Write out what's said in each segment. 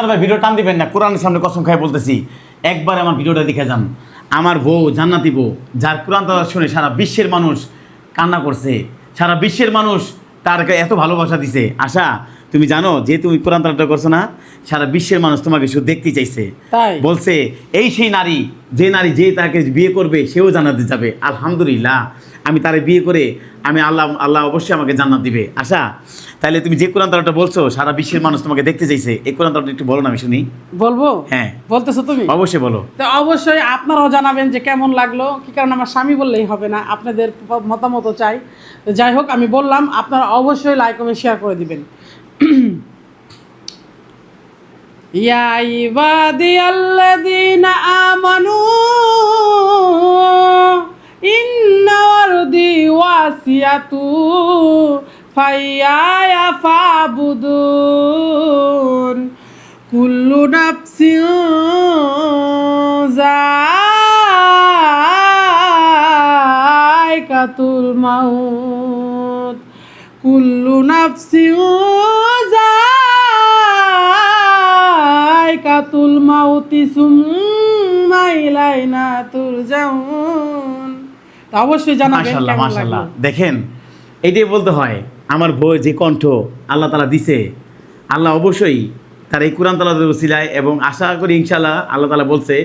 ভাই ভিডিও টান দিবেন না, কোরআনের সামনে কসম খাই বলতেছি, একবার আমার ভিডিওটা দেখে যান। আমার বউ জান্নাতি বউ, যার কোরআন তালাওয়াত শুনে সারা বিশ্বের মানুষ কান্না করছে, সারা বিশ্বের মানুষ তার এত ভালোবাসা দিছে। আশা তুমি জানো যে তুমি কোরআন তালাওয়াত করছো না, সারা বিশ্বের মানুষ তোমাকে শুধু দেখতে চাইছে, বলছে এই সেই নারী, যে নারী যে তাকে বিয়ে করবে সেও জান্নাতে যাবে। আলহামদুলিল্লাহ, আমি তারে বিয়ে করে আমি আল্লাহ অবশ্যই আমাকে জান্নাত দিবে। আশা তাহলে তুমি যে কোরআন তালাওয়াতটা বলছো সারা বিশ্বের মানুষ তোমাকে দেখতে চাইছে, এই কোরআন তালাওয়াতটা একটু বলো না, আমি শুনি। বলবো? হ্যাঁ বলতেছো তুমি? অবশ্যই বলো। তো অবশ্যই আপনারাও জানাবেন যে কেমন লাগলো, কি কারণ আমার স্বামী বললেই হবে না, আপনাদের মতামত চাই। তো যাই হোক, আমি বললাম, আপনারা অবশ্যই লাইক কমেন্ট শেয়ার করে দিবেন। ইয়া ইবাদিয়াল্লাযীনা আমানু ইন্না আরদি ওয়াসিয়াতু ফাইয়া ফাবুদুন কুল্লু নাফসিন যায়কাতুল মাউত কুল্লু নাফসিন যায়কাতুল মাউতি সুম্মা ইলাইনা তুরজাউন। তো অবশ্যই জানাবেন মাশাআল্লাহ কেমন মাশাআল্লাহ। লাগলো। দেখেন, এইটাই বলতে হয়, আমার বই যে কণ্ঠ আল্লাহ তাআলা দিছে, আল্লাহ অবশ্যই তার এই কোরআন তালাওয়াতের ওসিলায়, এবং আশা করি ইনশাআল্লাহ আল্লাহ তাআলা বলছে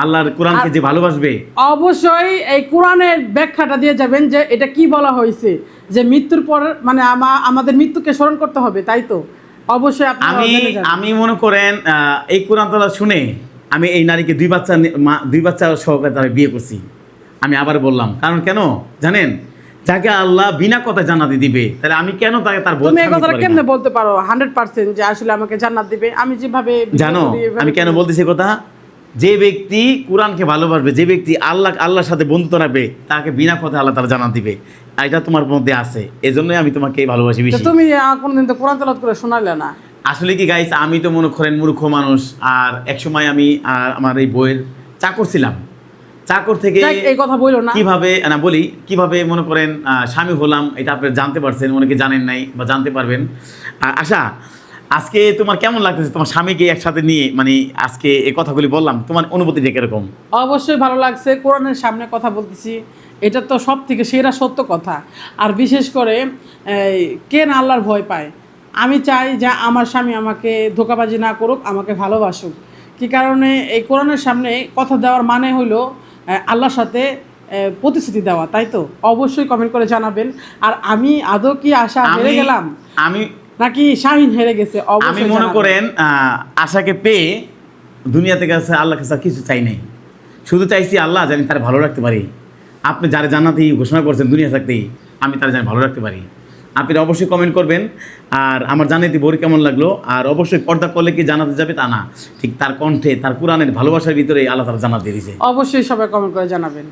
আল্লাহর কোরআনকে যে ভালোবাসবে অবশ্যই এই কোরআনের ব্যাখ্যাটা দিয়ে যাবেন যে এটা কি বলা হয়েছে, যে মৃত্যুর পর মানে আমাদের মৃত্যুকে স্মরণ করতে হবে, তাই তো অবশ্যই আপনারা জেনে যাবেন। আমি মনে করেন এই কোরআন তালাওয়াত শুনে আমি এই নারীকে দুই বাচ্চা সহকারে তারা বিয়ে করছি। আমি আবার বললাম, কারণ কেন জানেন, যাকে আল্লাহ বিনা কথা জান্নাতে দিবে, তাহলে আমি কেন তাকে তার তুমি এই কথাটা কেমনে বলতে পারো 100% যে আসলে আমাকে জান্নাত দিবে? আমি যেভাবে জানো আমি কেন বলতেছি কথা, যে ব্যক্তি কোরআনকে ভালোবাসবে, যে ব্যক্তি আল্লাহর সাথে বন্ধুত্ব রাখবে, তাকে বিনা কথা আল্লাহ তাআলা জান্নাত দিবে। এটা তোমার মধ্যে আছে, এজন্যই আমি তোমাকে ভালোবাসি বেশি। তুমি কোনদিন তো কোরআন তেলাওয়াত করে শোনালে না। আসলে কি গাইস, আমি তো মনে করেন মূর্খ মানুষ, আর একসময় আমি আমার এই বইয়ের চাকর ছিলাম। চাকর থেকে এই কথা বইলো না, কিভাবে না বলি, কিভাবে মনে করেন স্বামী হলাম, এটা আপনি জানতে পারছেন, অনেকে জানেন নাই বা জানতে পারবেন। আশা, আজকে তোমার কেমন লাগতেছে তোমার স্বামীকে একসাথে নিয়ে, মানে আজকে এই কথাগুলি বললাম, তোমার অনুভূতিটা কিরকম? অবশ্যই ভালো লাগছে, কোরআনের সামনে কথা বলতেছি, এটা তো সব থেকে সেরা সত্য কথা। আর বিশেষ করে কে না আল্লাহর ভয় পায়? আমি চাই যে আমার স্বামী আমাকে ধোঁকাবাজি না করুক, আমাকে ভালোবাসুক। কি কারণে এই কোরআনের সামনে কথা দেওয়ার মানে হইলো আল্লাহর সাথে প্রতিশ্রুতি দেওয়া, তাই তো অবশ্যই কমেন্ট করে জানাবেন। আর আমি আদৌ কি আশা হেরে গেলাম নাকি শাহিন হেরে গেছে? আমি মনে করেন আশাকে পেয়ে দুনিয়াতে কাছে আল্লাহ কাছে কিছু চাই নাই, শুধু চাইছি আল্লাহ জানি তার ভালো রাখতে পারি। আপনি যারা জান্নাতি ঘোষণা করছেন দুনিয়া থাকতেই, আমি তারা জানি ভালো রাখতে পারি। আপনি অবশ্যই কমেন্ট করবেন। আর আমার জান্নাতি বই কেমন লাগলো, আর অবশ্যই পর্দা করলে কি জানাতে যাবে তা না, ঠিক তার কণ্ঠে তার কোরআনের ভালোবাসার ভিতরে আল্লাহ তাআলা জান্নাত দিয়ে দিয়েছে। অবশ্যই সবাই কমেন্ট করে জানাবেন।